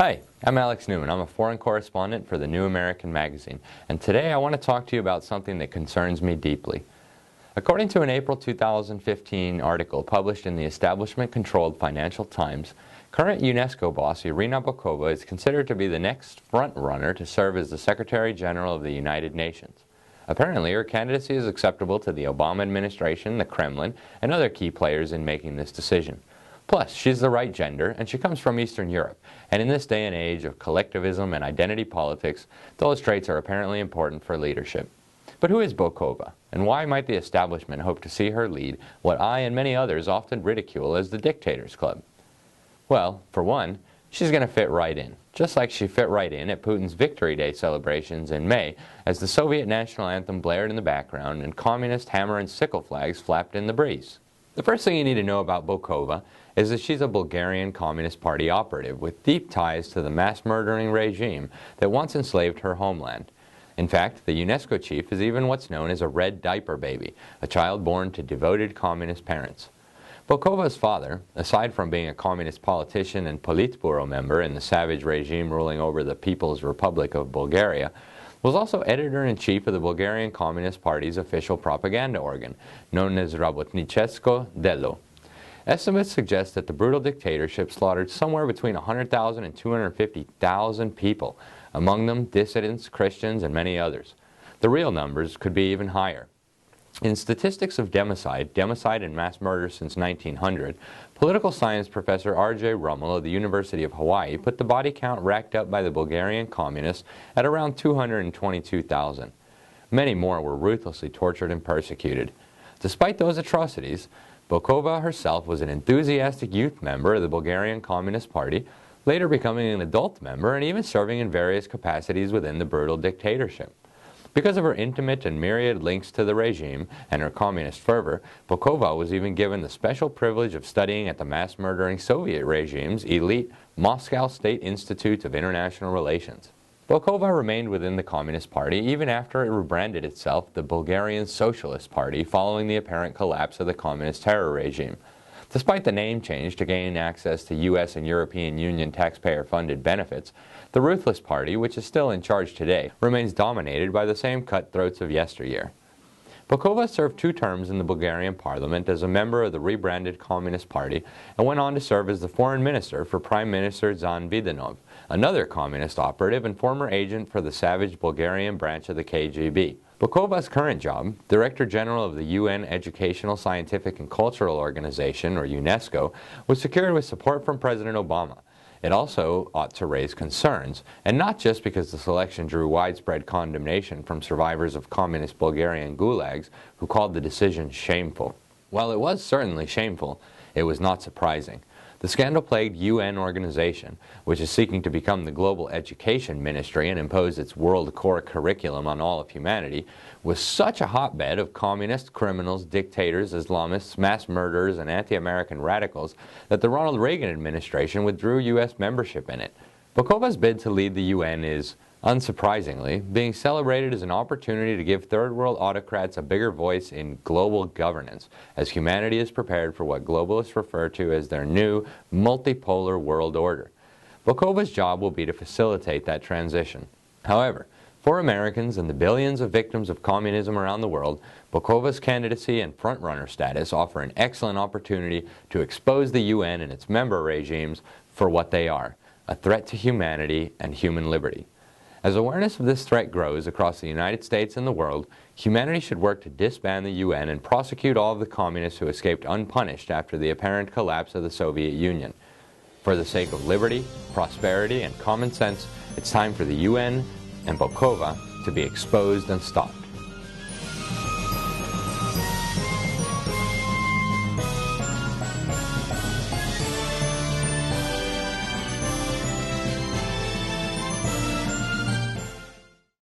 Hi, I'm Alex Newman. I'm a foreign correspondent for the New American Magazine, and today I want to talk to you about something that concerns me deeply. According to an April 2015 article published in the establishment-controlled Financial Times, current UNESCO boss Irina Bokova is considered to be the next front-runner to serve as the Secretary General of the United Nations. Apparently, her candidacy is acceptable to the Obama administration, the Kremlin, and other key players in making this decision. Plus, she's the right gender, and she comes from Eastern Europe, and in this day and age of collectivism and identity politics, those traits are apparently important for leadership. But who is Bokova, and why might the establishment hope to see her lead what I and many others often ridicule as the Dictators Club? Well, for one, she's going to fit right in, just like she fit right in at Putin's Victory Day celebrations in May as the Soviet national anthem blared in the background and communist hammer and sickle flags flapped in the breeze. The first thing you need to know about Bokova is that she's a Bulgarian Communist Party operative with deep ties to the mass-murdering regime that once enslaved her homeland. In fact, the UNESCO chief is even what's known as a red diaper baby, a child born to devoted communist parents. Bokova's father, aside from being a communist politician and Politburo member in the savage regime ruling over the People's Republic of Bulgaria, was also editor-in-chief of the Bulgarian Communist Party's official propaganda organ, known as Rabotnichesko Delo. Estimates suggest that the brutal dictatorship slaughtered somewhere between 100,000 and 250,000 people, among them dissidents, Christians, and many others. The real numbers could be even higher. In Statistics of Democide and Mass Murder since 1900, political science professor R.J. Rummel of the University of Hawaii put the body count racked up by the Bulgarian communists at around 222,000. Many more were ruthlessly tortured and persecuted. Despite those atrocities, Bokova herself was an enthusiastic youth member of the Bulgarian Communist Party, later becoming an adult member and even serving in various capacities within the brutal dictatorship. Because of her intimate and myriad links to the regime and her communist fervor, Bokova was even given the special privilege of studying at the mass-murdering Soviet regime's elite Moscow State Institute of International Relations. Bokova remained within the Communist Party even after it rebranded itself the Bulgarian Socialist Party following the apparent collapse of the communist terror regime. Despite the name change to gain access to U.S. and European Union taxpayer-funded benefits, the ruthless party, which is still in charge today, remains dominated by the same cutthroats of yesteryear. Bokova served 2 terms in the Bulgarian parliament as a member of the rebranded Communist Party and went on to serve as the foreign minister for Prime Minister Zan Vidanov, another communist operative and former agent for the savage Bulgarian branch of the KGB. Bokova's current job, Director General of the UN Educational, Scientific and Cultural Organization, or UNESCO, was secured with support from President Obama. It also ought to raise concerns, and not just because the selection drew widespread condemnation from survivors of communist Bulgarian gulags who called the decision shameful. While it was certainly shameful, it was not surprising. The scandal-plagued UN organization, which is seeking to become the global education ministry and impose its world core curriculum on all of humanity, was such a hotbed of communists, criminals, dictators, Islamists, mass murderers, and anti-American radicals that the Ronald Reagan administration withdrew U.S. membership in it. Bokova's bid to lead the UN is, unsurprisingly, being celebrated as an opportunity to give third world autocrats a bigger voice in global governance, as humanity is prepared for what globalists refer to as their new multipolar world order. Bokova's job will be to facilitate that transition. However, for Americans and the billions of victims of communism around the world, Bokova's candidacy and frontrunner status offer an excellent opportunity to expose the UN and its member regimes for what they are, a threat to humanity and human liberty. As awareness of this threat grows across the United States and the world, humanity should work to disband the UN and prosecute all of the communists who escaped unpunished after the apparent collapse of the Soviet Union. For the sake of liberty, prosperity, and common sense, it's time for the UN and Bokova to be exposed and stopped.